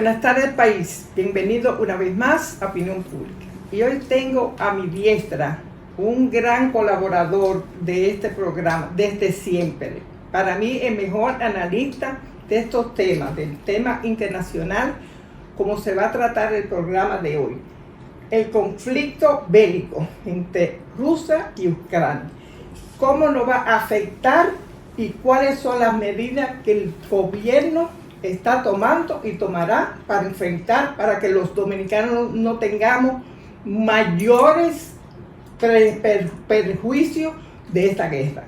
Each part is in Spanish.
Buenas tardes, país. Bienvenido una vez más a Opinión Pública. Y hoy tengo a mi diestra un gran colaborador de este programa desde siempre. Para mí, el mejor analista de estos temas, del tema internacional, como se va a tratar el programa de hoy. El conflicto bélico entre Rusia y Ucrania. ¿Cómo nos va a afectar y cuáles son las medidas que el gobierno está tomando y tomará para enfrentar, para que los dominicanos no tengamos mayores perjuicios de esta guerra?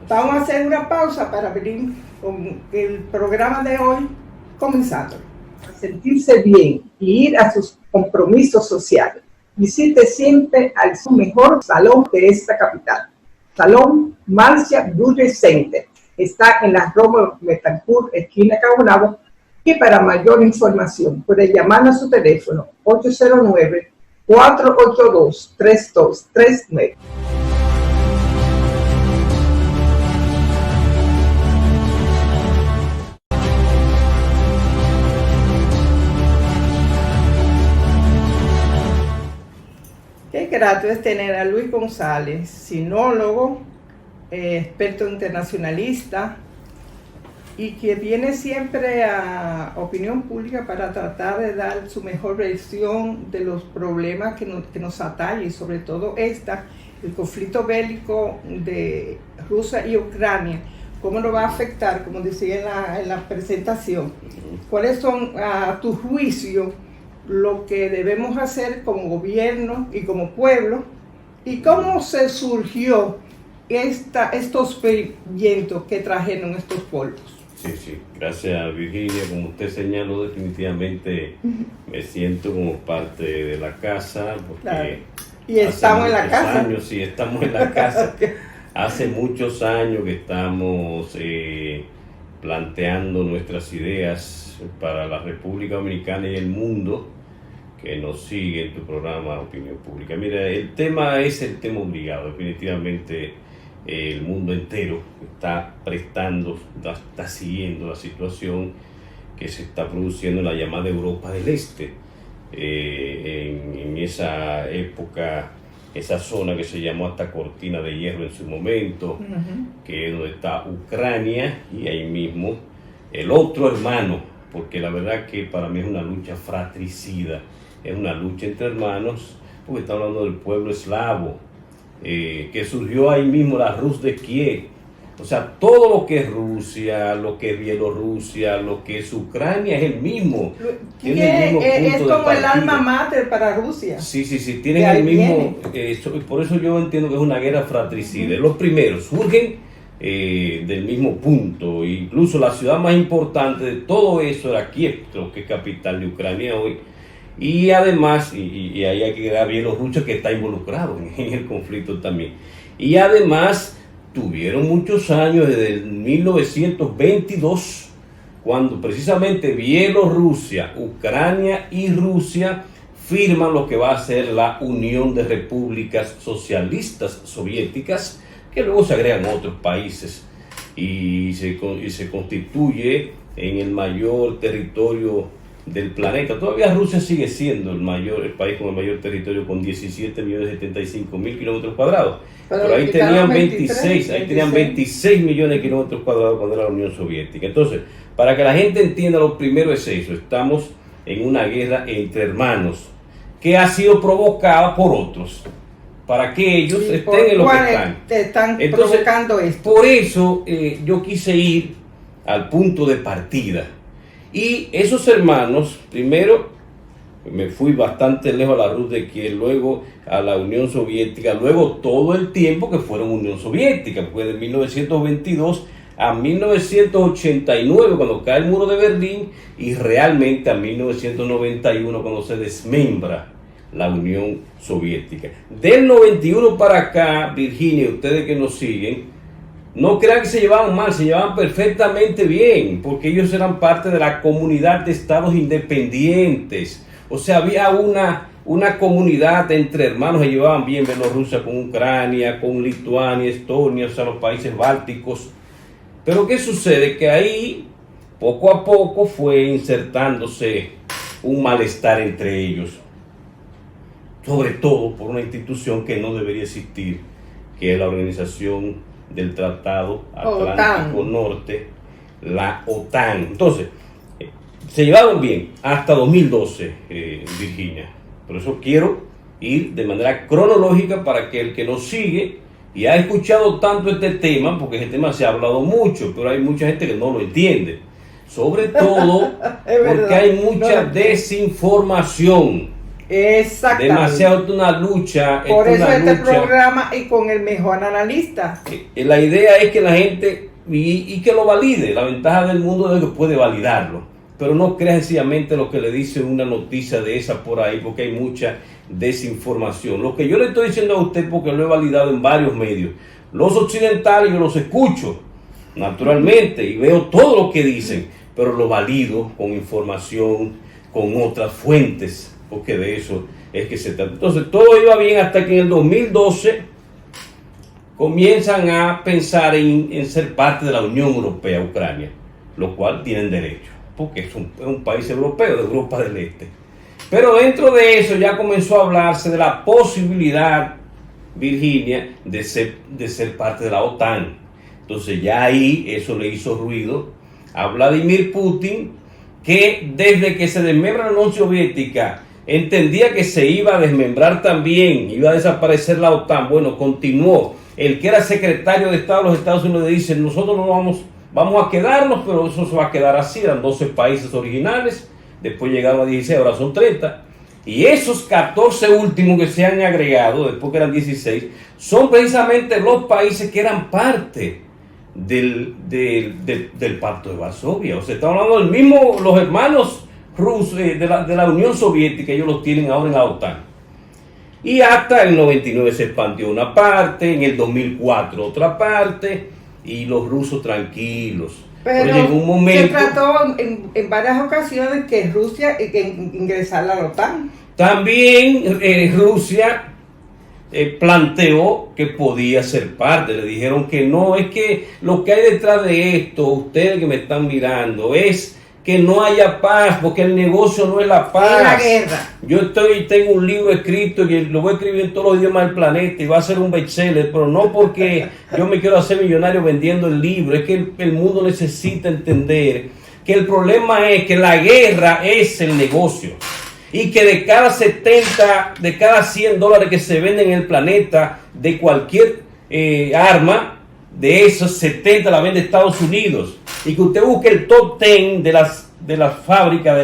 Vamos a hacer una pausa para venir con el programa de hoy comenzando. Sentirse bien y ir a sus compromisos sociales. Visite siempre al mejor salón de esta capital. Salón Marcia Beauty Center. Está en la Rómulo Betancourt, esquina Caunabo, y para mayor información puede llamar a su teléfono 809-482-3239. Qué grato es tener a Luis González, sinólogo, experto internacionalista, y que viene siempre a Opinión Pública para tratar de dar su mejor versión de los problemas que nos atañen, sobre todo el conflicto bélico de Rusia y Ucrania. ¿Cómo nos va a afectar, como decía en la presentación? ¿Cuáles son, a tu juicio, lo que debemos hacer como gobierno y como pueblo? ¿Y cómo se surgió estos vientos que trajeron estos polvos? Sí, gracias Virginia. Como usted señaló, definitivamente me siento como parte de la casa, porque claro. Y estamos en la casa. Sí, estamos en la casa. Hace muchos años que estamos planteando nuestras ideas para la República Dominicana y el mundo que nos sigue en tu programa Opinión Pública. Mira, el tema es el tema obligado. Definitivamente el mundo entero está está siguiendo la situación que se está produciendo en la llamada Europa del Este. En esa época, esa zona que se llamó hasta Cortina de Hierro en su momento, que es donde está Ucrania, y ahí mismo el otro hermano, porque la verdad que para mí es una lucha fratricida, es una lucha entre hermanos, porque está hablando del pueblo eslavo, que surgió ahí mismo, la Rus de Kiev. O sea, todo lo que es Rusia, lo que es Bielorrusia, lo que es Ucrania es el mismo. Es como el alma mater para Rusia. Sí, tienen el mismo. Por eso yo entiendo que es una guerra fratricida. Los primeros surgen del mismo punto. Incluso la ciudad más importante de todo eso era Kiev, que es capital de Ucrania hoy. Y además, y ahí hay que dar bien los rusos que está involucrado en el conflicto también. Y además, tuvieron muchos años, desde el 1922, cuando precisamente Bielorrusia, Ucrania y Rusia firman lo que va a ser la Unión de Repúblicas Socialistas Soviéticas, que luego se agregan otros países y se constituye en el mayor territorio del planeta. Todavía Rusia sigue siendo el país con el mayor territorio, con 17.075.000 kilómetros cuadrados. Pero ahí tenían 26 millones de kilómetros cuadrados cuando era la Unión Soviética. Entonces, para que la gente entienda, lo primero es eso: estamos en una guerra entre hermanos que ha sido provocada por otros, para que ellos estén en lo que están. Entonces, provocando esto. Por eso yo quise ir al punto de partida. Y esos hermanos, primero me fui bastante lejos a la Rus de Kiev, luego a la Unión Soviética, luego todo el tiempo que fueron Unión Soviética, porque de 1922 a 1989, cuando cae el muro de Berlín, y realmente a 1991, cuando se desmembra la Unión Soviética. Del 91 para acá, Virginia, ustedes que nos siguen, no crean que se llevaban mal, se llevaban perfectamente bien, porque ellos eran parte de la comunidad de estados independientes. O sea, había una comunidad entre hermanos, se llevaban bien Bielorrusia con Ucrania, con Lituania, Estonia, o sea, los países bálticos. Pero ¿qué sucede? Que ahí, poco a poco, fue insertándose un malestar entre ellos, sobre todo por una institución que no debería existir, que es la Organización del Tratado Atlántico Norte, la OTAN. Entonces, se llevaron bien hasta 2012, Virginia. Por eso quiero ir de manera cronológica para que el que nos sigue y ha escuchado tanto este tema, porque este tema se ha hablado mucho, pero hay mucha gente que no lo entiende. Sobre todo porque hay mucha desinformación. Exactamente. Demasiado una lucha. Por eso este programa y con el mejor analista. La idea es que la gente, y que lo valide. La ventaja del mundo es que puede validarlo. Pero no crea sencillamente lo que le dice una noticia de esa por ahí, porque hay mucha desinformación. Lo que yo le estoy diciendo a usted, porque lo he validado en varios medios, los occidentales yo los escucho, naturalmente, y veo todo lo que dicen, pero lo valido con información, con otras fuentes, porque de eso es que se trata. Entonces, todo iba bien hasta que en el 2012 comienzan a pensar en ser parte de la Unión Europea, Ucrania, lo cual tienen derecho, porque es un país europeo, de Europa del Este. Pero dentro de eso ya comenzó a hablarse de la posibilidad, Virginia, de ser parte de la OTAN. Entonces ya ahí eso le hizo ruido a Vladimir Putin, que desde que se desmembra la Unión Soviética entendía que se iba a desmembrar también, iba a desaparecer la OTAN. Bueno, continuó. El que era secretario de Estado de los Estados Unidos dice, nosotros no vamos a quedarnos, pero eso se va a quedar así. Eran 12 países originales, después llegaron a 16, ahora son 30. Y esos 14 últimos que se han agregado, después que eran 16, son precisamente los países que eran parte del Pacto de Varsovia. O sea, estamos hablando del mismo, los hermanos rusos de la Unión Soviética, ellos los tienen ahora en la OTAN. Y hasta el 99 se expandió una parte, en el 2004 otra parte, y los rusos tranquilos. Pero llegó un momento, se trató en varias ocasiones que Rusia ingresara a la OTAN. También Rusia planteó que podía ser parte. Le dijeron que no, es que lo que hay detrás de esto, ustedes que me están mirando, es que no haya paz, porque el negocio no es la paz. Es la guerra. Yo tengo un libro escrito y lo voy a escribir en todos los idiomas del planeta y va a ser un bestseller, pero no porque yo me quiero hacer millonario vendiendo el libro, es que el mundo necesita entender que el problema es que la guerra es el negocio y que de cada 100 dólares que se venden en el planeta de cualquier arma, de esos 70 la vende Estados Unidos, y que usted busque el top 10 de las fábricas,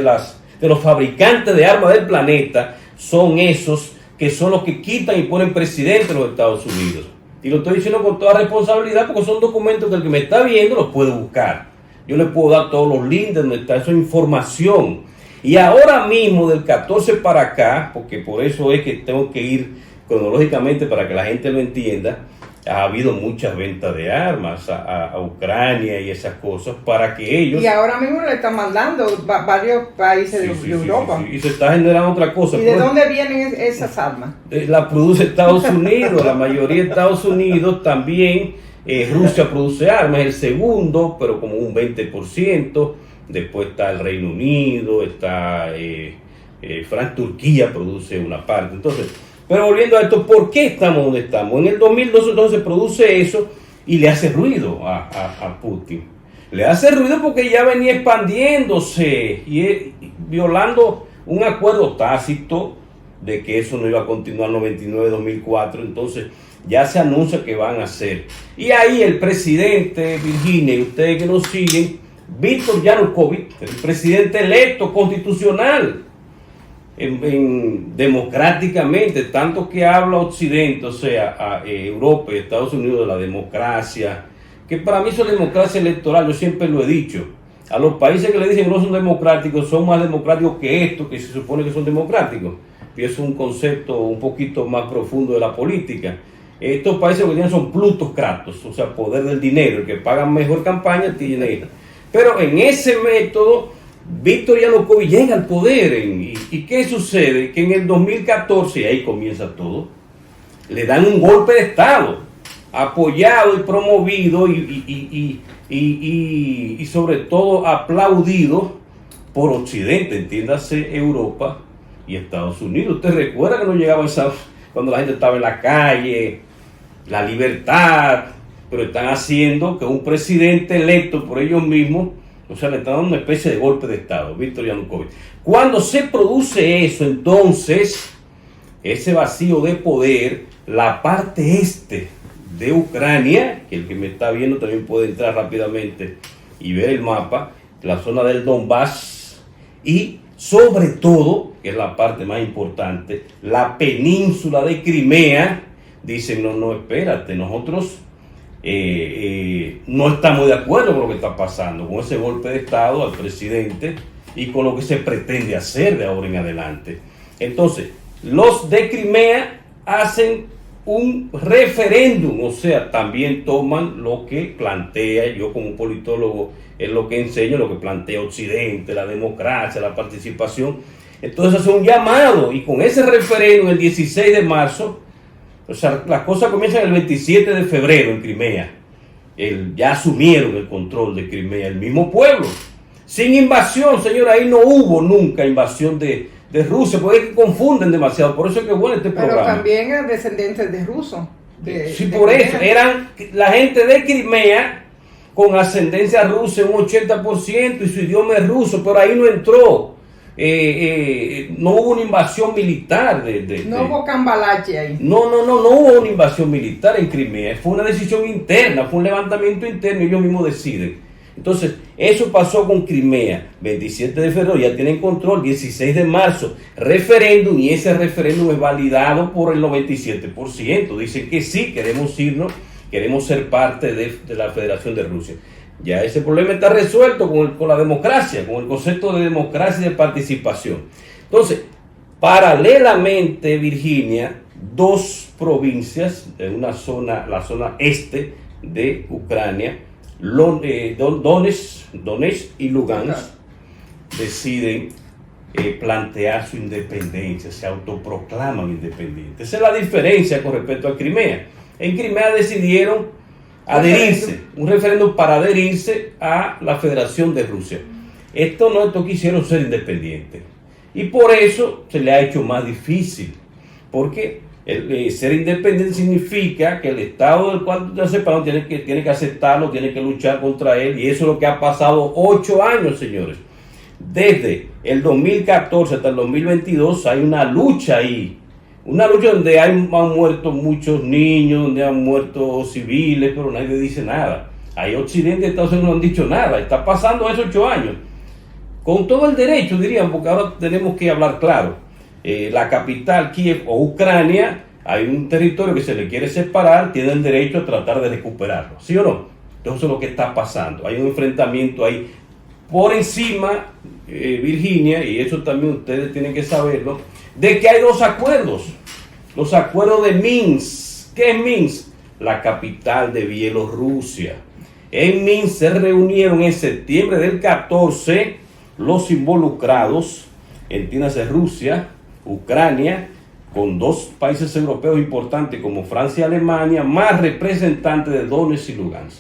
de los fabricantes de armas del planeta, son esos que son los que quitan y ponen presidente de los Estados Unidos. Y lo estoy diciendo con toda responsabilidad porque son documentos que el que me está viendo los puede buscar. Yo le puedo dar todos los links de donde está esa información. Y ahora mismo, del 14 para acá, porque por eso es que tengo que ir cronológicamente para que la gente lo entienda, ha habido muchas ventas de armas a Ucrania y esas cosas para que ellos... Y ahora mismo le están mandando varios países de Europa. Sí. Y se está generando otra cosa. ¿Y de dónde vienen esas armas? La produce Estados Unidos, la mayoría de Estados Unidos. También Rusia produce armas, el segundo, pero como un 20%. Después está el Reino Unido, está Turquía produce una parte. Entonces... Pero volviendo a esto, ¿por qué estamos donde estamos? En el 2012 entonces produce eso y le hace ruido a Putin. Le hace ruido porque ya venía expandiéndose y violando un acuerdo tácito de que eso no iba a continuar 99-2004. Entonces ya se anuncia que van a hacer. Y ahí el presidente, Virginia, y ustedes que nos siguen, Víctor Yanukovych, el presidente electo constitucional, democráticamente, tanto que habla Occidente, o sea, a Europa y Estados Unidos de la democracia, que para mí eso es democracia electoral. Yo siempre lo he dicho, a los países que le dicen que no son democráticos, son más democráticos que estos, que se supone que son democráticos, y eso es un concepto un poquito más profundo de la política. Estos países lo que tienen son plutocratos, o sea, poder del dinero, el que paga mejor campaña tiene. Pero en ese método Víctor Yanukovych llega al poder. ¿Y qué sucede? Que en el 2014, y ahí comienza todo, le dan un golpe de Estado, apoyado y promovido y sobre todo aplaudido por Occidente, entiéndase Europa y Estados Unidos. ¿Usted recuerda que no llegaba cuando la gente estaba en la calle, la libertad? Pero están haciendo que un presidente electo por ellos mismos, o sea, le están dando una especie de golpe de Estado, Víctor Yanukovych. Cuando se produce eso, entonces, ese vacío de poder, la parte este de Ucrania, que el que me está viendo también puede entrar rápidamente y ver el mapa, la zona del Donbass, y sobre todo, que es la parte más importante, la península de Crimea, dicen, no, espérate, nosotros no estamos de acuerdo con lo que está pasando, con ese golpe de Estado al presidente y con lo que se pretende hacer de ahora en adelante. Entonces, los de Crimea hacen un referéndum, o sea, también toman lo que plantea, yo como politólogo es lo que enseño, lo que plantea Occidente, la democracia, la participación. Entonces hace un llamado, y con ese referéndum el 16 de marzo, o sea, las cosas comienzan el 27 de febrero en Crimea. Ya asumieron el control de Crimea, el mismo pueblo. Sin invasión, señor, ahí no hubo nunca invasión de Rusia, porque confunden demasiado. Por eso es que bueno este programa. Pero también eran descendientes de rusos. Sí, por eso. Eran la gente de Crimea con ascendencia rusa, un 80%, y su idioma es ruso, pero ahí no entró. No hubo una invasión militar. No hubo cambalache ahí. No hubo una invasión militar en Crimea. Fue una decisión interna, fue un levantamiento interno, ellos mismos deciden. Entonces, eso pasó con Crimea, 27 de febrero, ya tienen control, 16 de marzo, referéndum, y ese referéndum es validado por el 97%. Dicen que sí, queremos irnos, queremos ser parte de la Federación de Rusia. Ya ese problema está resuelto con la democracia, con el concepto de democracia y de participación. Entonces, paralelamente, Virginia, dos provincias, en una zona, la zona este de Ucrania, Donetsk y Lugansk, deciden plantear su independencia, se autoproclaman independientes. Esa es la diferencia con respecto a Crimea. En Crimea decidieron adherirse, un referéndum para adherirse a la Federación de Rusia. Estos quisieron ser independientes. Y por eso se le ha hecho más difícil, porque ser independiente significa que el Estado del cual tú te separas tiene que aceptarlo, tiene que luchar contra él, y eso es lo que ha pasado 8 años, señores. Desde el 2014 hasta el 2022 hay una lucha ahí, una lucha donde han muerto muchos niños, donde han muerto civiles, pero nadie dice nada. Ahí Occidente y Estados Unidos no han dicho nada, está pasando esos 8 años. Con todo el derecho, dirían, porque ahora tenemos que hablar claro. La capital, Kiev o Ucrania, hay un territorio que se le quiere separar, tiene el derecho a tratar de recuperarlo, ¿sí o no? Entonces eso es lo que está pasando, hay un enfrentamiento ahí. Por encima, Virginia, y eso también ustedes tienen que saberlo, de que hay dos acuerdos, los acuerdos de Minsk. ¿Qué es Minsk? La capital de Bielorrusia. En Minsk se reunieron en septiembre del 14 los involucrados, entiéndase Rusia, Ucrania, con 2 países europeos importantes como Francia y Alemania, más representantes de Donetsk y Lugansk.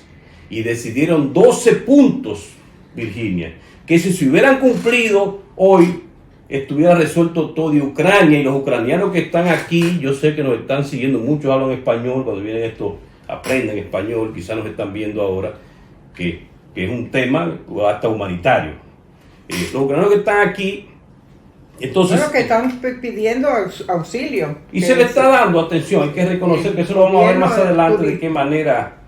Y decidieron 12 puntos, Virginia, que si se hubieran cumplido hoy, estuviera resuelto todo. Y Ucrania y los ucranianos que están aquí, yo sé que nos están siguiendo, muchos hablan español, cuando vienen esto aprenden español, quizás nos están viendo ahora, que es un tema hasta humanitario. Los ucranianos que están aquí, entonces, bueno, que están pidiendo auxilio. Y se le está dando atención, hay que reconocer que eso lo vamos a ver más adelante de qué manera.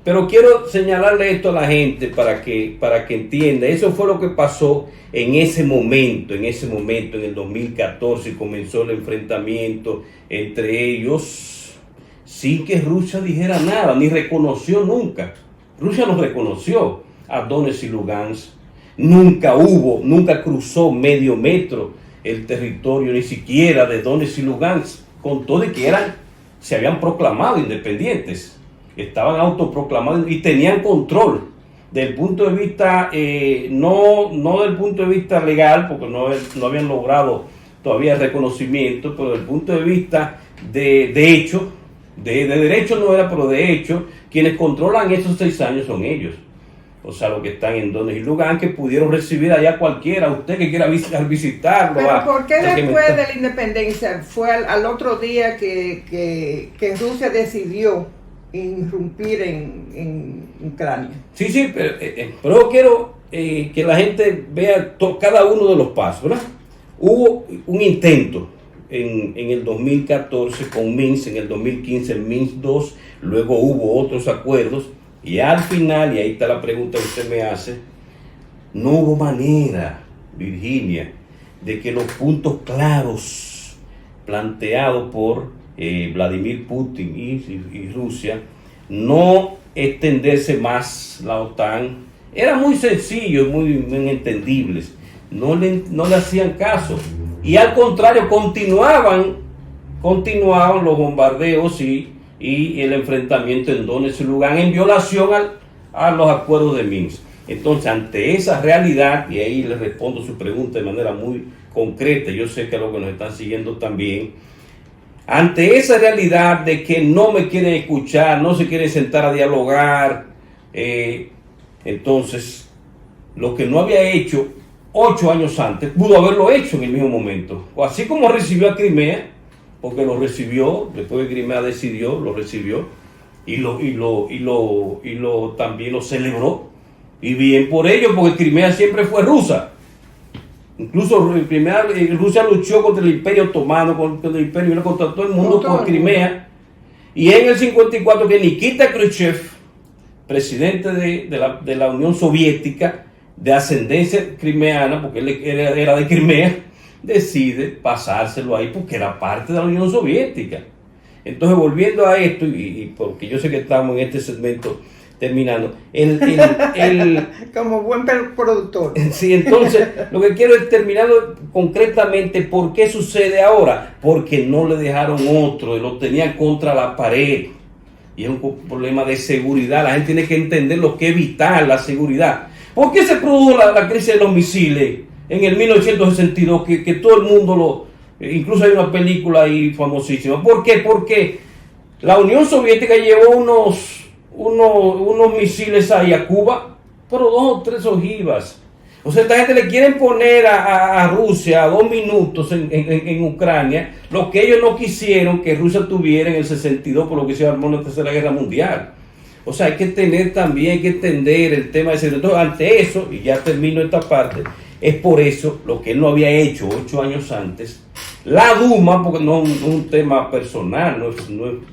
Pero quiero señalarle esto a la gente para que entienda. Eso fue lo que pasó en ese momento, en el 2014, y comenzó el enfrentamiento entre ellos sin que Rusia dijera nada, ni reconoció nunca. Rusia no reconoció a Donetsk y Lugansk. Nunca cruzó medio metro el territorio, ni siquiera de Donetsk y Lugansk, con todo y que se habían proclamado independientes, estaban autoproclamados y tenían control del punto de vista, no del punto de vista legal, porque no habían logrado todavía el reconocimiento, pero del punto de vista de hecho, de derecho no era, pero de hecho, quienes controlan esos 6 años son ellos. o sea, los que están en Donetsk y Lugansk, que pudieron recibir allá cualquiera, usted que quiera visitarlo. Pero ¿por qué después de la independencia fue al otro día que Rusia decidió irrumpir en Ucrania? Sí, pero yo quiero que la gente vea cada uno de los pasos, ¿verdad? Hubo un intento en el 2014 con Minsk, en el 2015 el Minsk II, luego hubo otros acuerdos, y al final, y ahí está la pregunta que usted me hace, no hubo manera, Virginia, de que los puntos claros planteados por Vladimir Putin y Rusia, no extenderse más la OTAN, era muy sencillo, muy entendibles, no le hacían caso, y al contrario continuaban los bombardeos y el enfrentamiento en Donetsk y Lugansk en violación a los acuerdos de Minsk. Entonces, ante esa realidad, y ahí les respondo su pregunta de manera muy concreta, yo sé que a los que nos están siguiendo también, ante esa realidad de que no me quieren escuchar, no se quieren sentar a dialogar, entonces, lo que no había hecho 8 años antes, pudo haberlo hecho en el mismo momento. O así como recibió a Crimea, porque lo recibió, después que Crimea decidió, lo recibió, y también lo celebró, y bien por ello, porque Crimea siempre fue rusa. Incluso Rusia luchó contra el Imperio Otomano, contra el Imperio, contra todo el mundo por Crimea, y en el 54 que Nikita Khrushchev, presidente de la Unión Soviética, de ascendencia crimeana, porque él era de Crimea, decide pasárselo ahí porque era parte de la Unión Soviética. Entonces, volviendo a esto, y porque yo sé que estamos en este segmento terminando, como buen productor. Sí, entonces, lo que quiero es terminar concretamente, ¿por qué sucede ahora? Porque no le dejaron otro, lo tenían contra la pared, y es un problema de seguridad. La gente tiene que entender lo que es vital, la seguridad. ¿Por qué se produjo la crisis de los misiles en el 1962? Que todo el mundo incluso hay una película ahí famosísima. ¿Por qué? Porque la Unión Soviética llevó unos misiles ahí a Cuba, pero 2 o 3 ojivas. O sea, esta gente le quieren poner a Rusia a 2 minutos en Ucrania, lo que ellos no quisieron que Rusia tuviera en el 62, por lo que se armó en la Tercera Guerra Mundial. O sea, hay que entender el tema de seguridad. Entonces, ante eso, y ya termino esta parte, es por eso lo que él no había hecho 8 años antes. La Duma, porque no es un tema personal,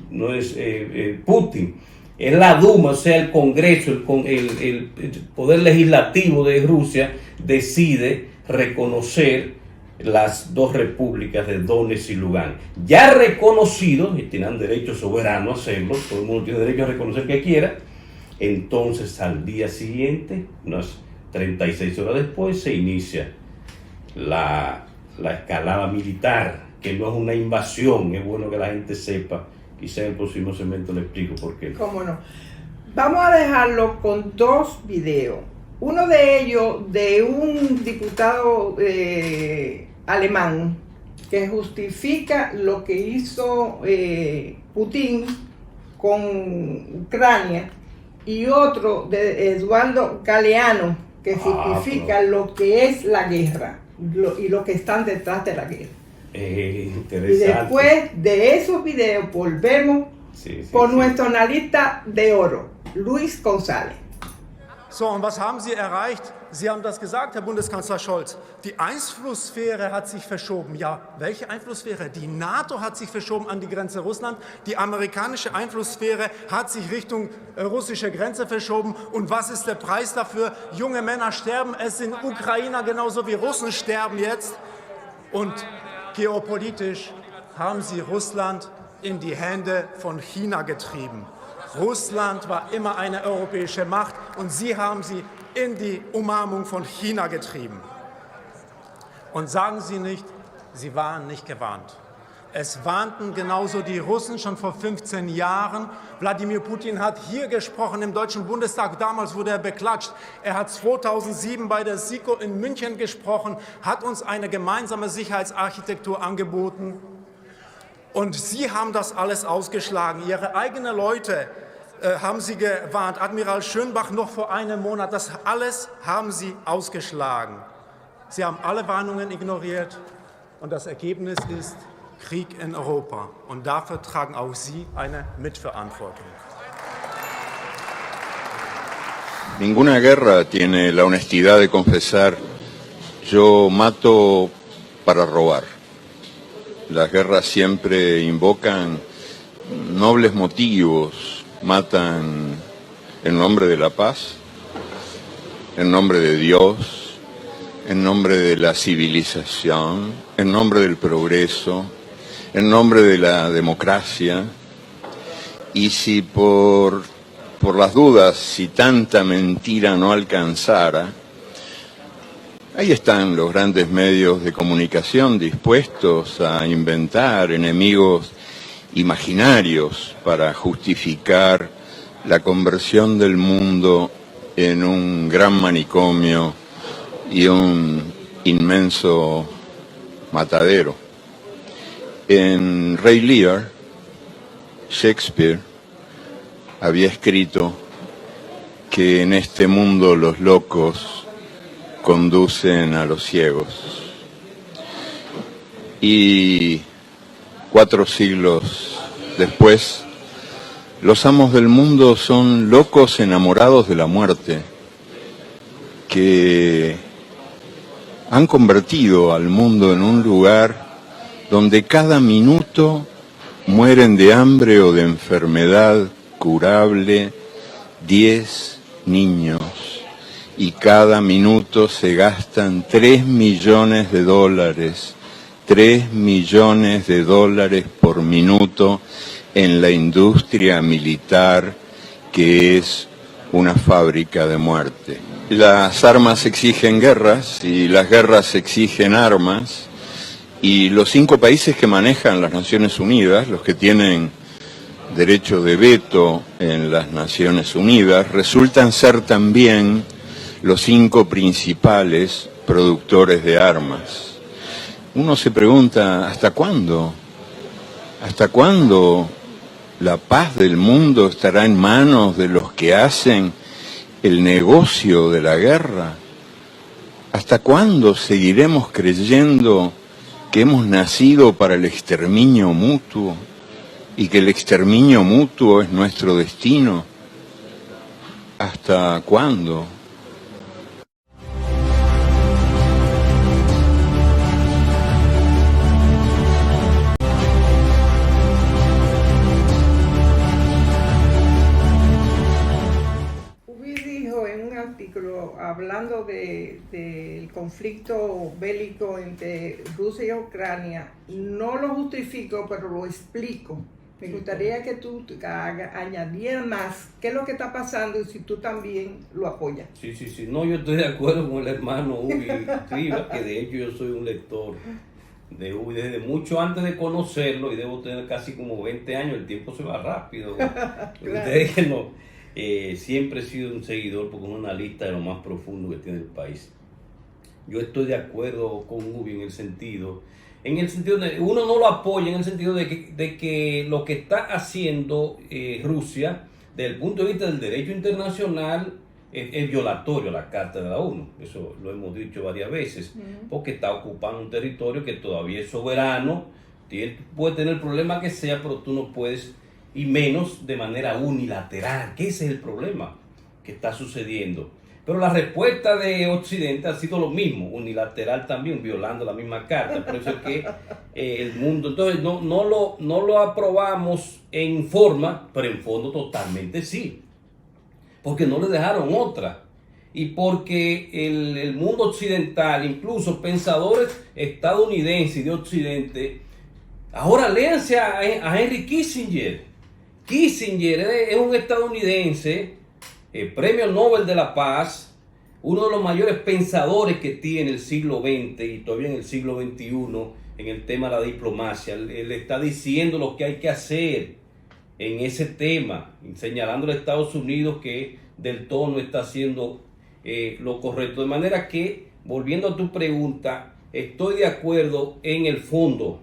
no es Putin, es la Duma, o sea, el Congreso, el poder legislativo de Rusia decide reconocer las 2 repúblicas de Donetsk y Lugansk. Ya reconocidos, y tienen derecho soberano a hacerlo, todo el mundo tiene derecho a reconocer que quiera. Entonces, al día siguiente, unas 36 horas después, se inicia la escalada militar, que no es una invasión. Es bueno que la gente sepa. Quizá en el próximo segmento le explico por qué. ¿Cómo no? Vamos a dejarlo con 2 videos. Uno de ellos de un diputado alemán que justifica lo que hizo Putin con Ucrania, y otro de Eduardo Galeano que justifica lo que es la guerra y lo que están detrás de la guerra. Interesante. Y después de esos videos volvemos con nuestro analista de oro, Luis González. So, und was haben Sie erreicht? Sie haben das gesagt, Herr Bundeskanzler Scholz. Die Einflusssphäre hat sich verschoben. Ja, welche Einflusssphäre? Die NATO hat sich verschoben an die Grenze Russland. Die amerikanische Einflusssphäre hat sich Richtung russische Grenze verschoben. Und was ist der Preis dafür? Junge Männer sterben. Es sind Ukrainer genauso wie Russen sterben jetzt. Und geopolitisch haben Sie Russland in die Hände von China getrieben. Russland war immer eine europäische Macht und Sie haben sie in die Umarmung von China getrieben. Und sagen Sie nicht, Sie waren nicht gewarnt. Es warnten genauso die Russen schon vor 15 Jahren. Wladimir Putin hat hier gesprochen im Deutschen Bundestag. Damals wurde er beklatscht. Er hat 2007 bei der SIKO in München gesprochen, hat uns eine gemeinsame Sicherheitsarchitektur angeboten. Und Sie haben das alles ausgeschlagen. Ihre eigenen Leute haben Sie gewarnt. Admiral Schönbach noch vor einem Monat. Das alles haben Sie ausgeschlagen. Sie haben alle Warnungen ignoriert und das Ergebnis ist Krieg in Europa. Und dafür tragen auch Sie eine Mitverantwortung. Ninguna guerra tiene la honestidad de confesar: yo mato para robar. Las guerras siempre invocan nobles motivos, matan en nombre de la paz, en nombre de Dios, en nombre de la civilización, en nombre del progreso, en nombre de la democracia. Y si por las dudas, si tanta mentira no alcanzara, ahí están los grandes medios de comunicación dispuestos a inventar enemigos imaginarios para justificar la conversión del mundo en un gran manicomio y un inmenso matadero. En Rey Lear, Shakespeare había escrito que en este mundo los locos conducen a los ciegos. Y 4 siglos después, los amos del mundo son locos enamorados de la muerte, que han convertido al mundo en un lugar donde cada minuto mueren de hambre o de enfermedad curable 10 niños, y cada minuto se gastan $3 millones, $3 millones por minuto en la industria militar, que es una fábrica de muerte. Las armas exigen guerras y las guerras exigen armas, y los 5 países que manejan las Naciones Unidas, los que tienen derecho de veto en las Naciones Unidas, resultan ser también los 5 principales productores de armas. Uno se pregunta, ¿hasta cuándo? ¿Hasta cuándo la paz del mundo estará en manos de los que hacen el negocio de la guerra? ¿Hasta cuándo seguiremos creyendo que hemos nacido para el exterminio mutuo y que el exterminio mutuo es nuestro destino? ¿Hasta cuándo? Ubi dijo en un artículo hablando del conflicto bélico entre Rusia y Ucrania, no lo justifico, pero lo explico. Me gustaría que tú añadieras más qué es lo que está pasando y si tú también lo apoyas. Sí. No, yo estoy de acuerdo con el hermano Ubi Rivas, que de hecho yo soy un lector de Ubi desde mucho antes de conocerlo, y debo tener casi como 20 años, el tiempo se va rápido. Claro. Ustedes que no, siempre he sido un seguidor, porque es un analista de lo más profundo que tiene el país. Yo estoy de acuerdo con Ubi en el sentido de uno no lo apoya en el sentido de que lo que está haciendo Rusia desde el punto de vista del derecho internacional es violatorio a la Carta de la ONU. Eso lo hemos dicho varias veces, porque está ocupando un territorio que todavía es soberano. Puede tener el problema que sea, pero tú no puedes, y menos de manera unilateral, que ese es el problema que está sucediendo. Pero la respuesta de Occidente ha sido lo mismo, unilateral también, violando la misma carta. Por eso es que el mundo, entonces no lo aprobamos en forma, pero en fondo totalmente sí, porque no le dejaron otra, y porque el mundo occidental, incluso pensadores estadounidenses y de Occidente, ahora léanse a Henry Kissinger. Kissinger es un estadounidense, Premio Nobel de la Paz, uno de los mayores pensadores que tiene el siglo XX y todavía en el siglo XXI en el tema de la diplomacia. Él está diciendo lo que hay que hacer en ese tema, señalando a Estados Unidos que del todo no está haciendo lo correcto. De manera que, volviendo a tu pregunta, estoy de acuerdo en el fondo.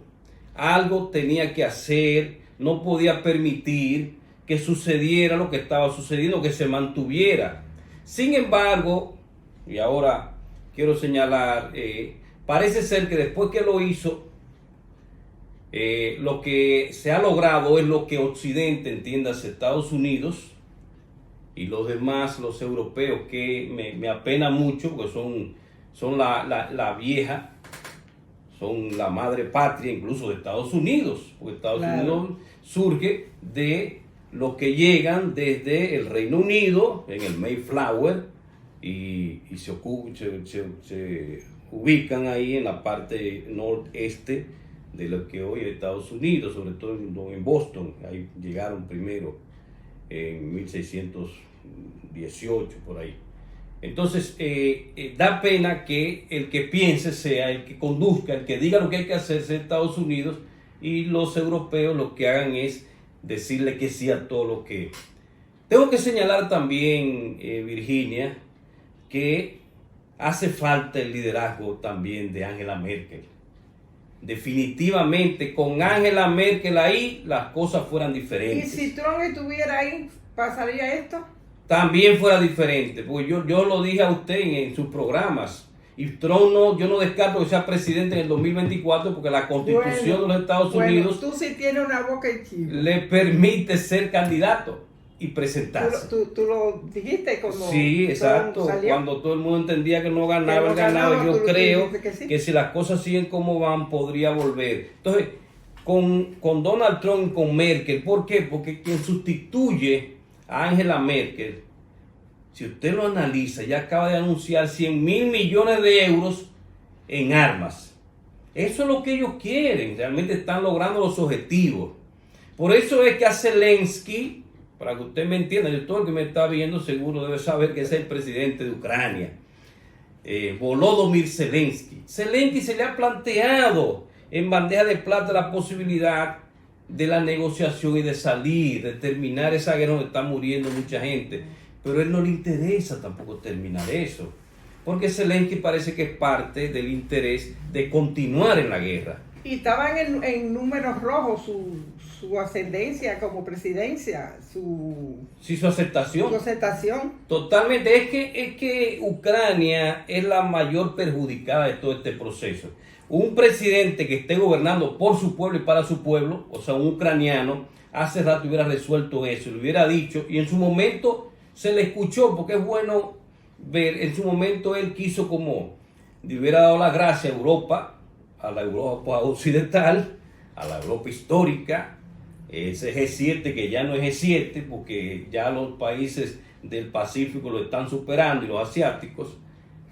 Algo tenía que hacer, no podía permitir que sucediera lo que estaba sucediendo, que se mantuviera. Sin embargo, y ahora quiero señalar, parece ser que después que lo hizo, lo que se ha logrado es lo que Occidente, entiéndase Estados Unidos y los demás, los europeos, que me apena mucho porque son la vieja, son la madre patria incluso de Estados Unidos, porque Estados Unidos surge de los que llegan desde el Reino Unido en el Mayflower y se ubican ahí en la parte noreste de lo que hoy es Estados Unidos, sobre todo en Boston. Ahí llegaron primero en 1618 por ahí. Entonces da pena que el que piense sea el que conduzca, el que diga lo que hay que hacerse en Estados Unidos, y los europeos lo que hagan es decirle que sí a todo lo que... Tengo que señalar también, Virginia, que hace falta el liderazgo también de Angela Merkel. Definitivamente, con Angela Merkel ahí, las cosas fueran diferentes. ¿Y si Trump estuviera ahí, pasaría esto? También fuera diferente, porque yo lo dije a usted en sus programas. Y Trump yo no descarto que sea presidente en el 2024 porque la Constitución de los Estados Unidos tú sí tienes una boca en chivo. Le permite ser candidato y presentarse. Tú lo dijiste como... Sí, exacto. Cuando todo el mundo entendía que no ganaba, él ganaba. Yo creo que si las cosas siguen como van, podría volver. Entonces, con Donald Trump y con Merkel, ¿por qué? Porque quien sustituye a Angela Merkel, si usted lo analiza, ya acaba de anunciar 100.000 millones de euros en armas. Eso es lo que ellos quieren. Realmente están logrando los objetivos. Por eso es que a Zelensky, para que usted me entienda, yo todo el que me está viendo seguro debe saber que es el presidente de Ucrania, Volodymyr Zelensky. Zelensky se le ha planteado en bandeja de plata la posibilidad de la negociación y de salir, de terminar esa guerra donde está muriendo mucha gente. Pero a él no le interesa tampoco terminar eso, porque Zelensky parece que es parte del interés de continuar en la guerra. Y estaba en números rojos su ascendencia como presidencia, su aceptación. Su aceptación. Totalmente. Es que Ucrania es la mayor perjudicada de todo este proceso. Un presidente que esté gobernando por su pueblo y para su pueblo, o sea, un ucraniano, hace rato hubiera resuelto eso, le hubiera dicho, y en su momento se le escuchó, porque es bueno ver, en su momento él quiso como, le hubiera dado la gracia a Europa, a la Europa occidental, a la Europa histórica, ese G7 que ya no es G7, porque ya los países del Pacífico lo están superando, y los asiáticos,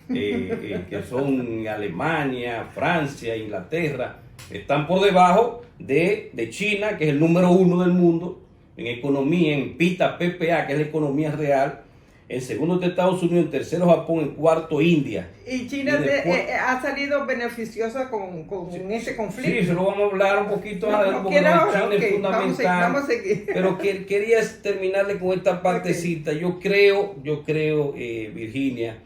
que son Alemania, Francia, Inglaterra, están por debajo de China, que es el número 1 del mundo en economía, en PITA, PPA, que es la economía real. En segundo de Estados Unidos, en tercero Japón, en cuarto India. Y China ha salido beneficiosa con ese conflicto. Sí, se lo vamos a hablar un poquito más adelante, porque China es fundamental. Vamos a seguir. Pero quería terminarle con esta partecita. Okay. Yo creo, Virginia,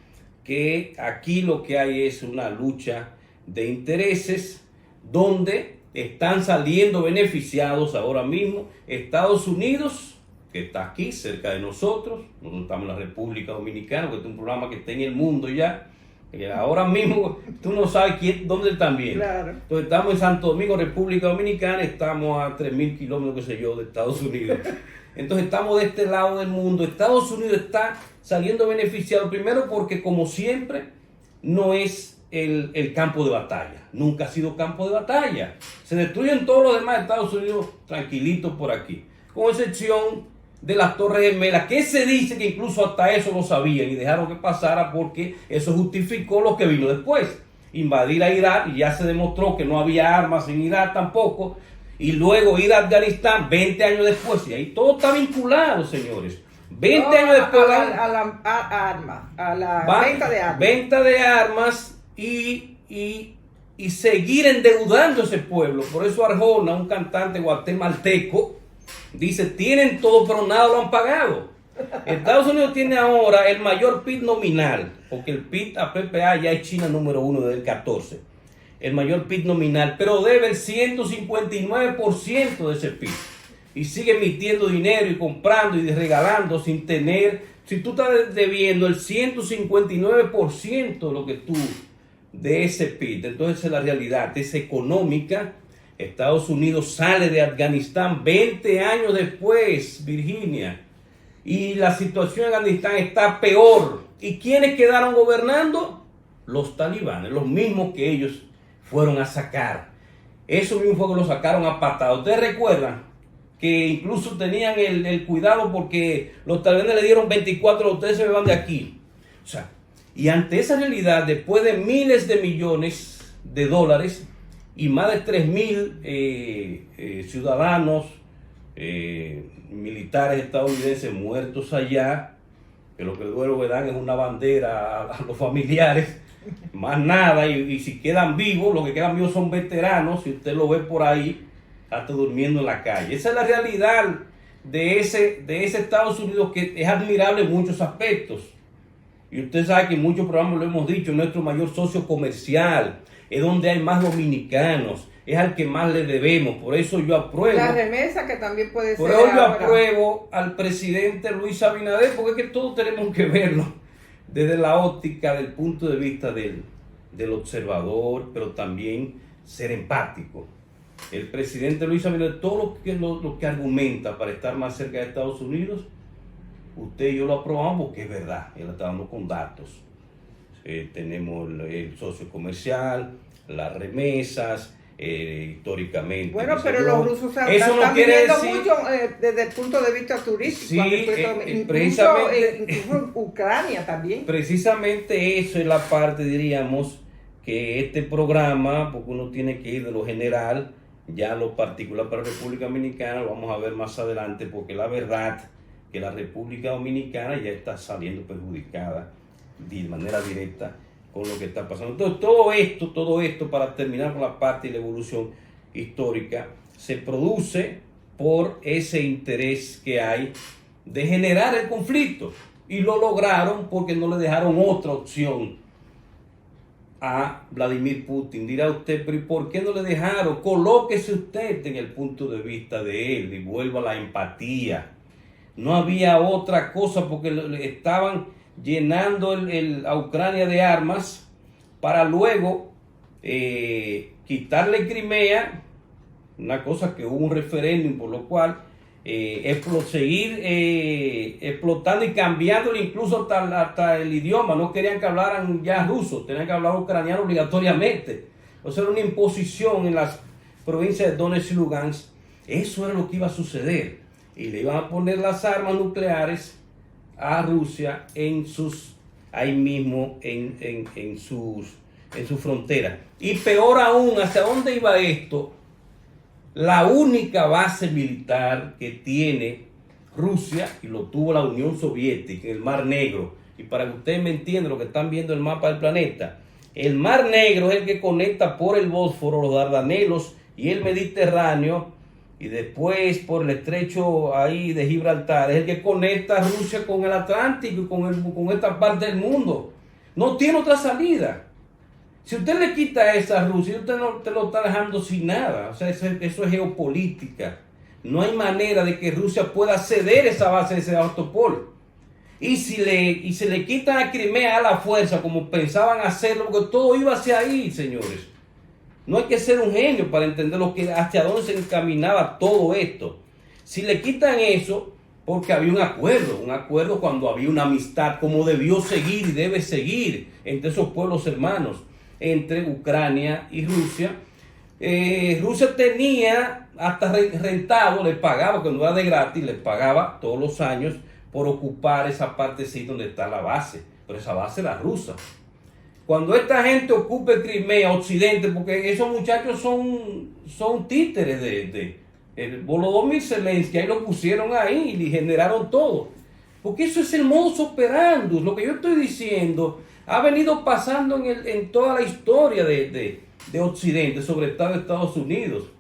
que aquí lo que hay es una lucha de intereses donde están saliendo beneficiados ahora mismo Estados Unidos, que está aquí cerca de nosotros estamos en la República Dominicana, que es un programa que está en el mundo ya, ahora mismo tú no sabes dónde están viendo. Claro. Entonces estamos en Santo Domingo, República Dominicana, estamos a 3.000 kilómetros, qué sé yo, de Estados Unidos. Entonces estamos de este lado del mundo. Estados Unidos está saliendo beneficiado, primero porque como siempre no es el campo de batalla, nunca ha sido campo de batalla, se destruyen todos los demás Estados Unidos tranquilitos por aquí, con excepción de las Torres Gemelas, que se dice que incluso hasta eso lo sabían y dejaron que pasara porque eso justificó lo que vino después, invadir a Irak, y ya se demostró que no había armas en Irak tampoco, y luego ir a Afganistán 20 años después, y ahí todo está vinculado, señores. 20 años después a la venta de armas. Venta de armas y seguir endeudando a ese pueblo. Por eso Arjona, un cantante guatemalteco, dice, tienen todo pero nada lo han pagado. Estados Unidos tiene ahora el mayor PIB nominal, porque el PIB a PPA ya es China número 1 desde el 14. El mayor PIB nominal, pero debe el 159% de ese PIB. y sigue emitiendo dinero y comprando y regalando sin tener, si tú estás debiendo el 159% de lo que tú, de ese PIB, entonces esa es la realidad, es económica. Estados Unidos sale de Afganistán 20 años después, Virginia, y la situación en Afganistán está peor. ¿Y quiénes quedaron gobernando? Los talibanes, los mismos que ellos fueron a sacar. Eso mismo fue que lo sacaron a patadas. ¿Ustedes recuerdan que incluso tenían el cuidado porque los talibanes le dieron 24, ustedes se me van de aquí? O sea, y ante esa realidad, después de miles de millones de dólares y más de 3.000 ciudadanos militares estadounidenses muertos allá, que lo que luego le dan es una bandera a los familiares, más nada, y si quedan vivos, los que quedan vivos son veteranos, si usted lo ve por ahí, hasta durmiendo en la calle. Esa es la realidad de ese Estados Unidos, que es admirable en muchos aspectos. Y usted sabe que en muchos programas lo hemos dicho, nuestro mayor socio comercial, es donde hay más dominicanos, es al que más le debemos. Por eso yo apruebo. La remesa que también puede ser. Por eso yo ahora apruebo al presidente Luis Abinader, porque es que todos tenemos que verlo desde la óptica, del punto de vista del observador, pero también ser empático. El presidente Luis Abinader, todo lo que argumenta para estar más cerca de Estados Unidos, usted y yo lo aprobamos porque es verdad, él está dando con datos. Tenemos el socio comercial, las remesas, históricamente. Bueno, pero los rusos eso están quiere viviendo decir mucho desde el punto de vista turístico. Sí, incluso en Ucrania también. Precisamente eso es la parte, diríamos, que este programa, porque uno tiene que ir de lo general, ya lo particular para la República Dominicana, lo vamos a ver más adelante, porque la verdad que la República Dominicana ya está saliendo perjudicada de manera directa con lo que está pasando. Entonces, todo esto, para terminar con la parte de la evolución histórica, se produce por ese interés que hay de generar el conflicto. Y lo lograron porque no le dejaron otra opción a Vladimir Putin. Dirá usted, pero ¿y por qué no le dejaron? Colóquese usted en el punto de vista de él y vuelva a la empatía. No había otra cosa, porque estaban llenando a Ucrania de armas para luego quitarle Crimea, una cosa que hubo un referéndum por lo cual seguir explotando y cambiándole incluso hasta el idioma. No querían que hablaran ya ruso, tenían que hablar ucraniano obligatoriamente. O sea, era una imposición en las provincias de Donetsk y Lugansk. Eso era lo que iba a suceder, y le iban a poner las armas nucleares a Rusia ahí mismo en su frontera. Y peor aún, ¿hacia dónde iba esto? La única base militar que tiene Rusia, y lo tuvo la Unión Soviética, en el Mar Negro. Y para que ustedes me entiendan, lo que están viendo el mapa del planeta, el Mar Negro es el que conecta por el Bósforo, los Dardanelos y el Mediterráneo, y después por el estrecho ahí de Gibraltar, es el que conecta a Rusia con el Atlántico y con esta parte del mundo. No tiene otra salida. Si usted le quita esa a Rusia, usted no te lo está dejando sin nada. O sea, eso es geopolítica. No hay manera de que Rusia pueda ceder esa base de Sebastopol. Y se le quitan a Crimea a la fuerza, como pensaban hacerlo, porque todo iba hacia ahí, señores. No hay que ser un genio para entender hacia dónde se encaminaba todo esto. Si le quitan eso, porque había un acuerdo cuando había una amistad, como debió seguir y debe seguir entre esos pueblos hermanos, entre Ucrania y Rusia. Rusia tenía hasta rentado, le pagaba, cuando era de gratis, le pagaba todos los años por ocupar esa partecita donde está la base, pero esa base era rusa. Cuando esta gente ocupe Crimea, Occidente, porque esos muchachos son títeres de Volodymyr Zelensky, ahí lo pusieron ahí y generaron todo. Porque eso es el modus operandi. Lo que yo estoy diciendo ha venido pasando en toda la historia de Occidente, sobre todo de Estados Unidos.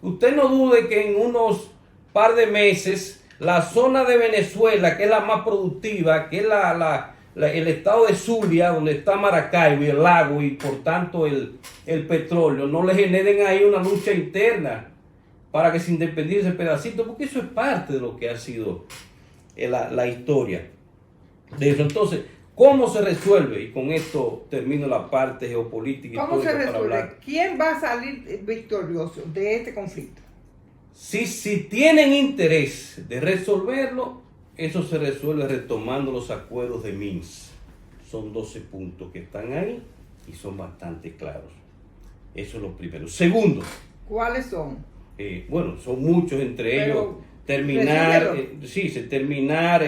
Usted no dude que en unos par de meses la zona de Venezuela, que es la más productiva, que es el estado de Zulia, donde está Maracaibo y el lago y por tanto el petróleo, no le generen ahí una lucha interna para que se independice ese pedacito, porque eso es parte de lo que ha sido la historia de eso. Entonces, ¿cómo se resuelve? Y con esto termino la parte geopolítica. ¿Cómo se para resuelve? hablar. ¿Quién va a salir victorioso de este conflicto? Si tienen interés de resolverlo, eso se resuelve retomando los acuerdos de Minsk. Son 12 puntos que están ahí y son bastante claros. Eso es lo primero. Segundo, ¿Cuáles son? bueno, son muchos, entre Pero, ellos terminar, resúmelo. terminar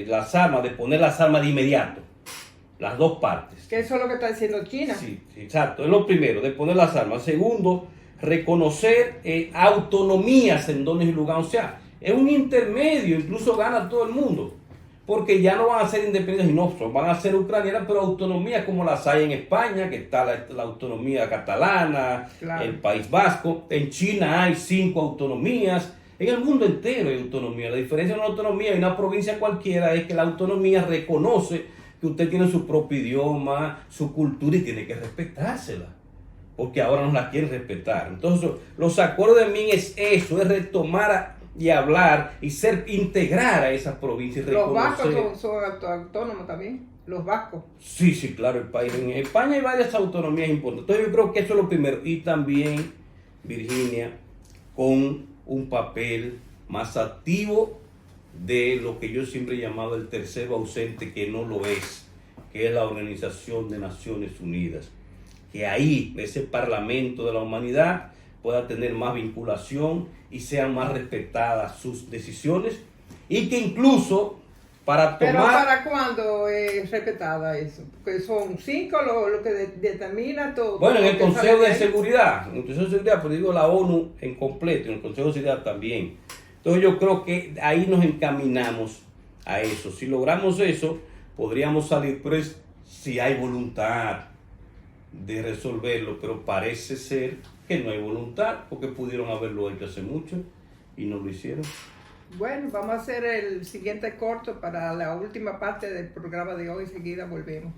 las armas, de poner las armas de inmediato, las dos partes. Que eso es lo que está diciendo China. Sí, exacto, es lo primero, de poner las armas. Segundo, reconocer autonomías en donde es el lugar. O sea, es un intermedio, incluso gana todo el mundo, porque ya no van a ser independientes, no, van a ser ucranianas, pero autonomías como las hay en España, que está la autonomía catalana, Claro. el País Vasco. En China hay 5 autonomías. En el mundo entero hay autonomía. La diferencia de una autonomía y una provincia cualquiera es que la autonomía reconoce que usted tiene su propio idioma, su cultura, y tiene que respetársela, porque ahora no la quieren respetar. Entonces, los acuerdos de Minsk es eso, es retomar y hablar y integrar a esas provincias. Los reconocer. vascos son autónomos también. Los vascos. Sí, claro, el país. En España hay varias autonomías importantes. Entonces yo creo que eso es lo primero. Y también, Virginia, con un papel más activo de lo que yo siempre he llamado el tercero ausente, que no lo es, que es la Organización de Naciones Unidas. Que ahí, ese Parlamento de la Humanidad, pueda tener más vinculación y sean más respetadas sus decisiones, y que incluso para tomar... ¿Pero para cuándo es respetada eso? Porque son 5 lo que determina todo. Bueno, en el lo que Consejo sale de ahí. Seguridad, en el Consejo de Seguridad, pero digo la ONU en completo, en el Consejo de Seguridad también. Entonces yo creo que ahí nos encaminamos a eso. Si logramos eso, podríamos salir, pero es si hay voluntad de resolverlo, pero parece ser que no hay voluntad, porque pudieron haberlo hecho hace mucho y no lo hicieron. Bueno, vamos a hacer el siguiente corto para la última parte del programa de hoy. Enseguida volvemos.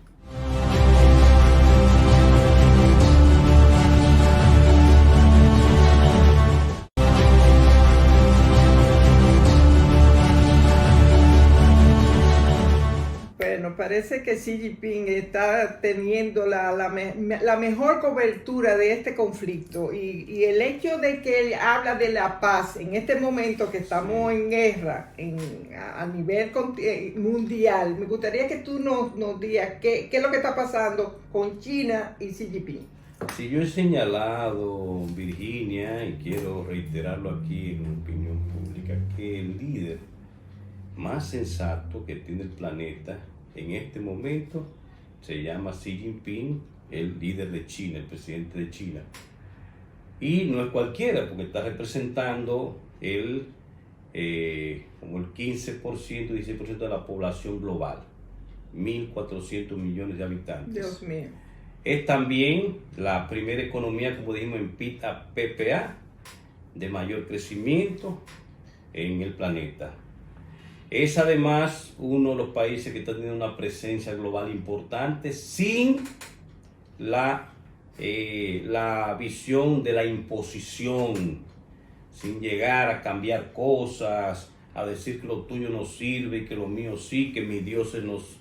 Bueno, parece que Xi Jinping está teniendo la mejor cobertura de este conflicto, y el hecho de que él habla de la paz en este momento que estamos en guerra a nivel mundial, me gustaría que tú nos digas qué es lo que está pasando con China y Xi Jinping. Si yo he señalado, Virginia, y quiero reiterarlo aquí en opinión pública, que el líder más sensato que tiene el planeta en este momento se llama Xi Jinping, el líder de China, el presidente de China. Y no es cualquiera, porque está representando como el 15%, 16% de la población global, 1.400 millones de habitantes. Dios mío. Es también la primera economía, como dijimos, en PPA, de mayor crecimiento en el planeta. Es además uno de los países que está teniendo una presencia global importante, sin la visión de la imposición, sin llegar a cambiar cosas, a decir que lo tuyo no sirve y que lo mío sí, que mis dioses nos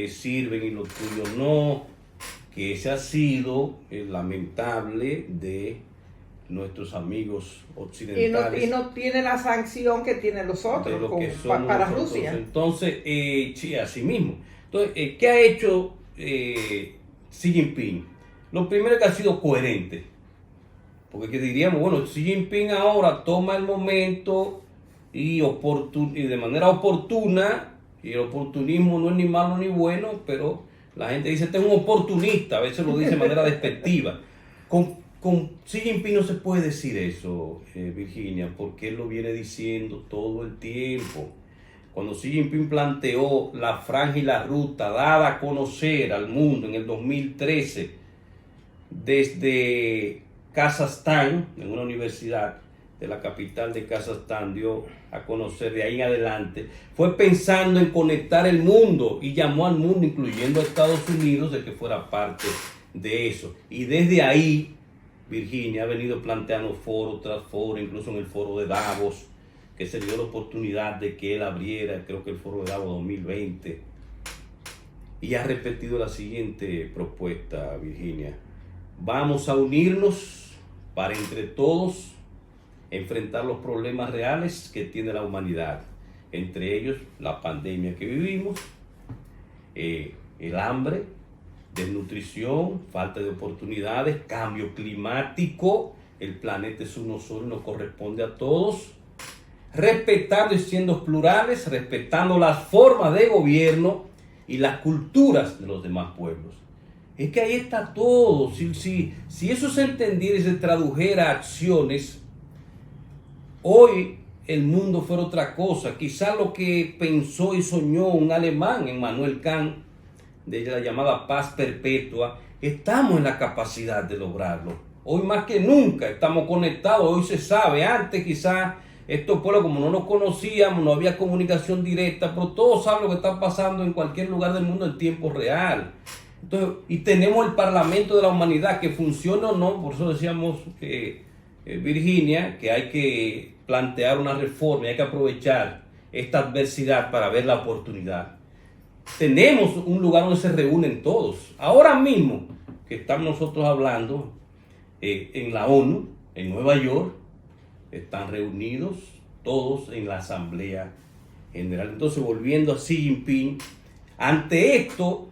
sirven y lo tuyo no, que ese ha sido lamentable de nuestros amigos occidentales. Y no tiene la sanción que tienen los otros para Rusia. Entonces, sí, así mismo. Entonces, ¿qué ha hecho Xi Jinping? Lo primero es que ha sido coherente. Porque diríamos, bueno, Xi Jinping ahora toma el momento y de manera oportuna, y el oportunismo no es ni malo ni bueno, pero la gente dice, este es un oportunista, a veces lo dice de manera despectiva. Con Xi Jinping no se puede decir eso, Virginia, porque él lo viene diciendo todo el tiempo. Cuando Xi Jinping planteó la franja y la ruta dada a conocer al mundo en el 2013, desde Kazajstán, en una universidad de la capital de Kazajstán, dio a conocer de ahí en adelante, fue pensando en conectar el mundo y llamó al mundo, incluyendo a Estados Unidos, de que fuera parte de eso. Y desde ahí Virginia ha venido planteando foro tras foro, incluso en el foro de Davos, que se dio la oportunidad de que él abriera, creo que el foro de Davos 2020, y ha repetido la siguiente propuesta, Virginia: vamos a unirnos para entre todos enfrentar los problemas reales que tiene la humanidad, entre ellos la pandemia que vivimos, el hambre, desnutrición, falta de oportunidades, cambio climático. El planeta es uno solo y nos corresponde a todos, respetando y siendo plurales, respetando las formas de gobierno y las culturas de los demás pueblos. Es que ahí está todo. Si eso se entendiera y se tradujera a acciones, hoy el mundo fuera otra cosa. Quizás lo que pensó y soñó un alemán, Immanuel Kant, de la llamada paz perpetua, estamos en la capacidad de lograrlo. Hoy más que nunca estamos conectados. Hoy se sabe. Antes quizás estos pueblos, como no nos conocíamos, no había comunicación directa, pero todos saben lo que está pasando en cualquier lugar del mundo en tiempo real. Entonces, y tenemos el Parlamento de la Humanidad, que funciona o no. Por eso decíamos que Virginia, que hay que plantear una reforma y hay que aprovechar esta adversidad para ver la oportunidad. Tenemos un lugar donde se reúnen todos. Ahora mismo que estamos nosotros hablando en la ONU, en Nueva York, están reunidos todos en la Asamblea General. Entonces, volviendo a Xi Jinping, ante esto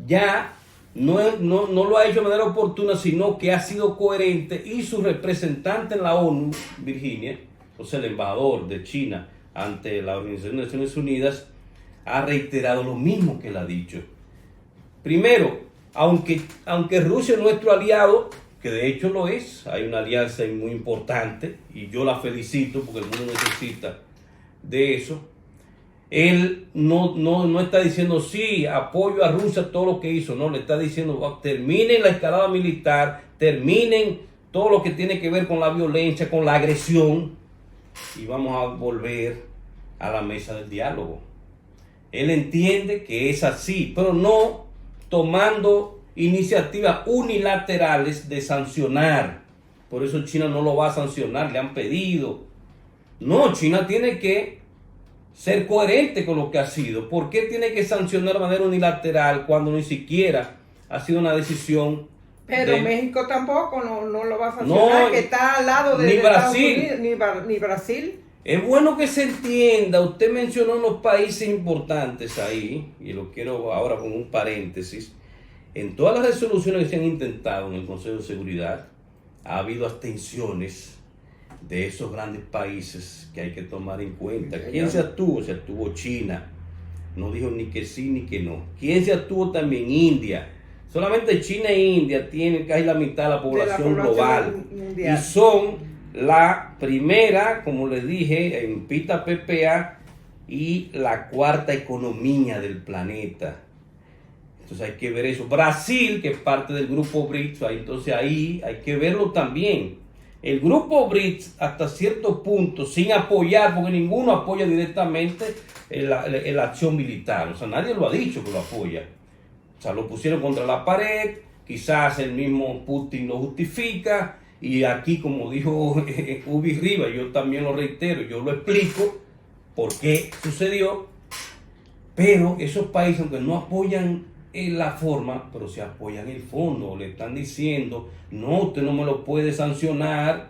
ya no lo ha hecho de manera oportuna, sino que ha sido coherente, y su representante en la ONU, Virginia, o sea, el embajador de China ante la Organización de Naciones Unidas, ha reiterado lo mismo que él ha dicho. Primero, aunque Rusia es nuestro aliado, que de hecho lo es, hay una alianza muy importante y yo la felicito porque el mundo necesita de eso. Él no está diciendo sí, apoyo a Rusia todo lo que hizo, no, le está diciendo terminen la escalada militar, terminen todo lo que tiene que ver con la violencia, con la agresión, y vamos a volver a la mesa del diálogo. Él entiende que es así, pero no tomando iniciativas unilaterales de sancionar. Por eso China no lo va a sancionar, le han pedido. No, China tiene que ser coherente con lo que ha sido. ¿Por qué tiene que sancionar de manera unilateral cuando ni siquiera ha sido una decisión? Pero México tampoco no lo va a sancionar, no, que está al lado de Brasil. Estados Unidos, ni Brasil. Es bueno que se entienda. Usted mencionó unos países importantes ahí, y lo quiero ahora con un paréntesis. En todas las resoluciones que se han intentado en el Consejo de Seguridad, ha habido abstenciones de esos grandes países que hay que tomar en cuenta. ¿Quién se abstuvo? Se abstuvo China. No dijo ni que sí ni que no. ¿Quién se abstuvo también? India. Solamente China e India tienen casi la mitad de la población global. Mundial. Y son la primera, como les dije, en PITA PPA, y la cuarta economía del planeta. Entonces hay que ver eso. Brasil, que es parte del grupo BRICS, entonces ahí hay que verlo también. El grupo BRICS, hasta cierto punto, sin apoyar, porque ninguno apoya directamente la acción militar. O sea, nadie lo ha dicho que lo apoya. O sea, lo pusieron contra la pared, quizás el mismo Putin lo justifica, y aquí, como dijo Ubi Rivas, yo también lo reitero, yo lo explico por qué sucedió, pero esos países, aunque no apoyan la forma, pero se apoyan el fondo, le están diciendo, no, usted no me lo puede sancionar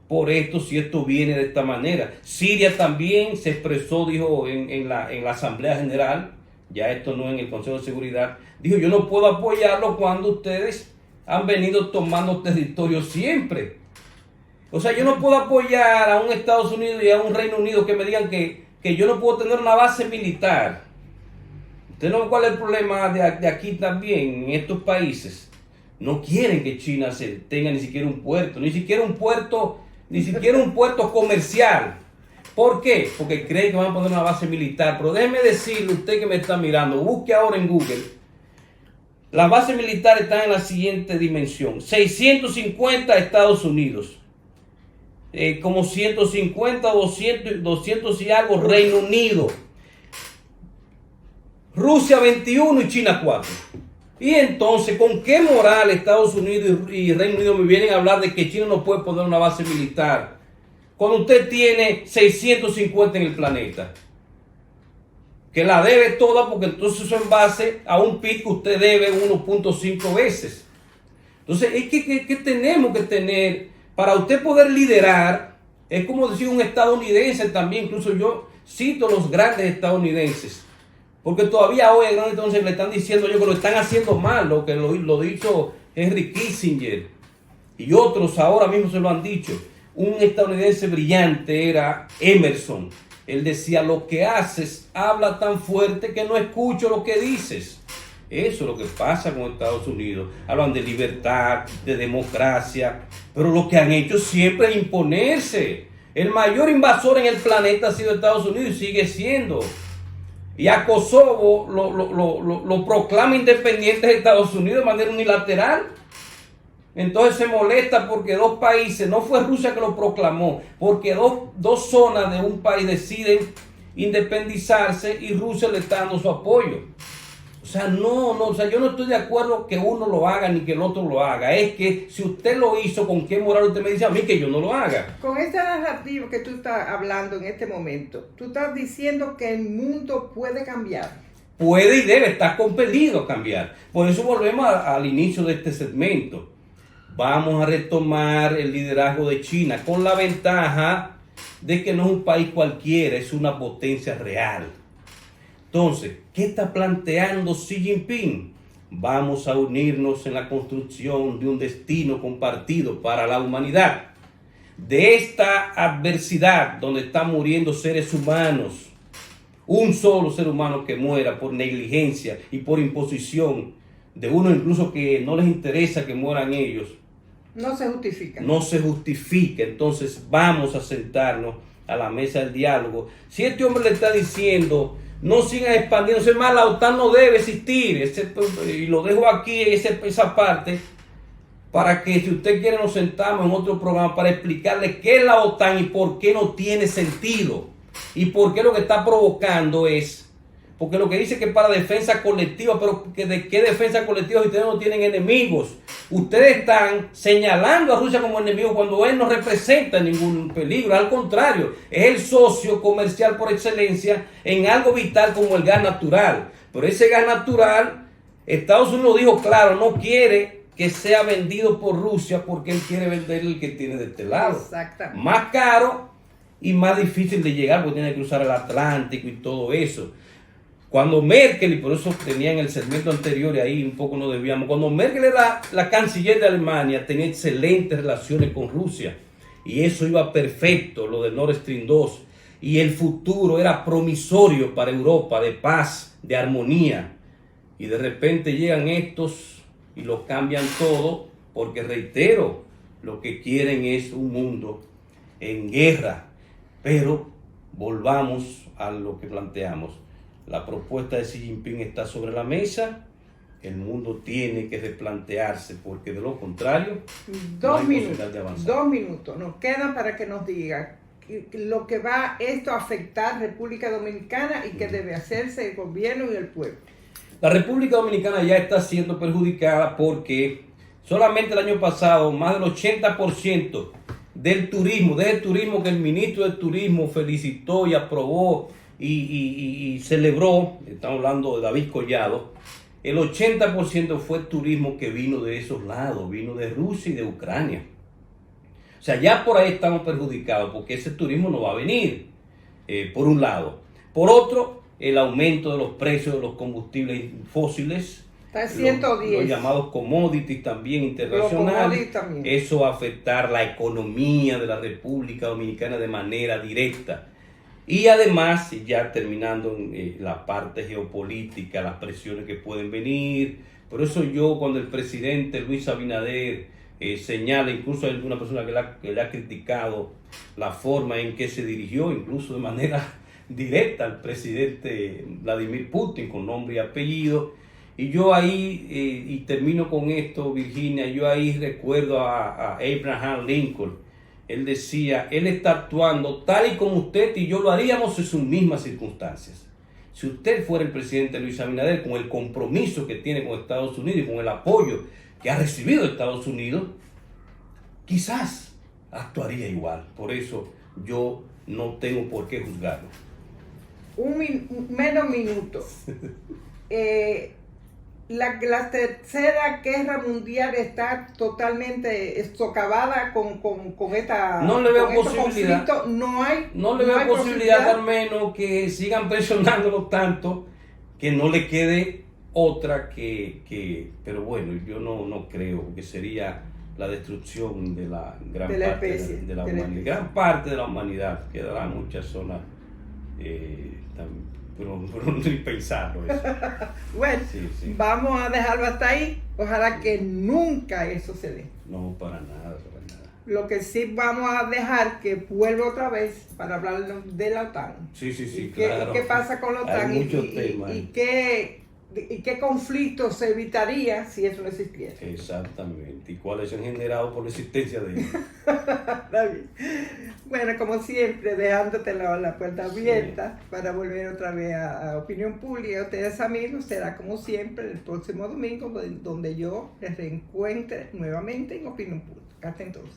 por esto si esto viene de esta manera. Siria también se expresó, dijo en la Asamblea General, ya esto no en el Consejo de Seguridad, dijo, yo no puedo apoyarlo cuando ustedes han venido tomando territorio siempre. O sea, yo no puedo apoyar a un Estados Unidos y a un Reino Unido que me digan que yo no puedo tener una base militar. ¿Usted no ve cuál es el problema de aquí también, en estos países? No quieren que China tenga ni siquiera un puerto, ni siquiera un puerto comercial. ¿Por qué? Porque creen que van a poner una base militar. Pero déjeme decirle, usted que me está mirando, busque ahora en Google. Las bases militares están en la siguiente dimensión. 650 Estados Unidos. Como 150, 200 y algo Reino Unido. Rusia 21 y China 4. Y entonces, ¿con qué moral Estados Unidos y Reino Unido me vienen a hablar de que China no puede poner una base militar cuando usted tiene 650 en el planeta? Que la debe toda, porque entonces eso en base a un PIB que usted debe 1.5 veces. Entonces, es que tenemos que tener, para usted poder liderar, es como decir un estadounidense también, incluso yo cito los grandes estadounidenses, porque todavía hoy a grandes estadounidenses le están diciendo yo que lo están haciendo mal, lo que lo dicho Henry Kissinger, y otros ahora mismo se lo han dicho. Un estadounidense brillante era Emerson. Él decía, lo que haces habla tan fuerte que no escucho lo que dices. Eso es lo que pasa con Estados Unidos. Hablan de libertad, de democracia, pero lo que han hecho siempre es imponerse. El mayor invasor en el planeta ha sido Estados Unidos y sigue siendo. Y a Kosovo lo proclama independiente de Estados Unidos de manera unilateral. Entonces se molesta porque dos países, no fue Rusia que lo proclamó, porque dos zonas de un país deciden independizarse y Rusia le está dando su apoyo. O sea, yo no estoy de acuerdo que uno lo haga ni que el otro lo haga. Es que si usted lo hizo, ¿con qué moral usted me dice a mí que yo no lo haga? Con esta narrativa que tú estás hablando en este momento, tú estás diciendo que el mundo puede cambiar. Puede y debe, está compelido a cambiar. Por eso volvemos al inicio de este segmento. Vamos a retomar el liderazgo de China con la ventaja de que no es un país cualquiera, es una potencia real. Entonces, ¿qué está planteando Xi Jinping? Vamos a unirnos en la construcción de un destino compartido para la humanidad. De esta adversidad donde están muriendo seres humanos, un solo ser humano que muera por negligencia y por imposición de uno incluso que no les interesa que mueran ellos, no se justifica. No se justifica. Entonces vamos a sentarnos a la mesa del diálogo. Si este hombre le está diciendo, no sigan expandiéndose más, la OTAN no debe existir, y lo dejo aquí, esa parte, para que si usted quiere nos sentamos en otro programa para explicarle qué es la OTAN y por qué no tiene sentido. Y por qué lo que está provocando es, porque lo que dice que para defensa colectiva, pero ¿de qué defensa colectiva si ustedes no tienen enemigos? Ustedes están señalando a Rusia como enemigo cuando él no representa ningún peligro. Al contrario, es el socio comercial por excelencia en algo vital como el gas natural. Pero ese gas natural, Estados Unidos dijo claro, no quiere que sea vendido por Rusia porque él quiere vender el que tiene de este lado. Exactamente. Más caro y más difícil de llegar porque tiene que cruzar el Atlántico y todo eso. Cuando Merkel, y por eso tenía en el segmento anterior, y ahí un poco nos debíamos, cuando Merkel era la canciller de Alemania, tenía excelentes relaciones con Rusia, y eso iba perfecto, lo de Nord Stream 2, y el futuro era promisorio para Europa, de paz, de armonía, y de repente llegan estos y los cambian todo, porque reitero, lo que quieren es un mundo en guerra, pero volvamos a lo que planteamos. La propuesta de Xi Jinping está sobre la mesa. El mundo tiene que replantearse porque de lo contrario no hay posibilidad de avanzar. 2 minutos nos quedan para que nos diga lo que va esto a afectar República Dominicana y qué debe hacerse el gobierno y el pueblo. La República Dominicana ya está siendo perjudicada porque solamente el año pasado más del 80% del turismo, desde el turismo que el ministro del Turismo felicitó y aprobó y celebró, estamos hablando de David Collado, el 80% fue turismo que vino de esos lados, vino de Rusia y de Ucrania. O sea, ya por ahí estamos perjudicados porque ese turismo no va a venir, por un lado. Por otro, el aumento de los precios de los combustibles fósiles, está 110. Los llamados commodities también internacionales, también. Eso va a afectar la economía de la República Dominicana de manera directa. Y además, ya terminando en la parte geopolítica, las presiones que pueden venir. Por eso yo, cuando el presidente Luis Abinader señala, incluso hay alguna persona que le ha criticado la forma en que se dirigió, incluso de manera directa al presidente Vladimir Putin, con nombre y apellido. Y yo ahí, y termino con esto, Virginia, yo ahí recuerdo a Abraham Lincoln. Él decía, él está actuando tal y como usted y yo lo haríamos en sus mismas circunstancias. si usted fuera el presidente Luis Abinader, con el compromiso que tiene con Estados Unidos y con el apoyo que ha recibido de Estados Unidos, quizás actuaría igual. Por eso yo no tengo por qué juzgarlo. Menos minuto. La tercera guerra mundial está totalmente socavada con esta. No le veo con estos posibilidad. conflictos. No le veo posibilidad, al menos que sigan presionándolo tanto que no le quede otra pero bueno, yo no creo, que sería la destrucción de la gran de la parte especie, de la humanidad. Gran parte de la humanidad, quedará muchas zonas, pero ni pensarlo eso. Bueno, Sí. vamos a dejarlo hasta ahí. Ojalá que nunca eso se dé. No, para nada, para nada. Lo que sí vamos a dejar que vuelva otra vez para hablar de la OTAN. Sí, Claro. ¿Qué pasa con la OTAN? Hay muchos temas. ¿Y qué conflictos se evitaría si eso no existiera? Exactamente. ¿Y cuáles se han generado por la existencia de ellos? Está bien. Bueno, como siempre, dejándote la puerta abierta para volver otra vez a Opinión Pública. Ustedes amigos, será como siempre el próximo domingo donde yo les reencuentre nuevamente en Opinión Pública. Hasta entonces.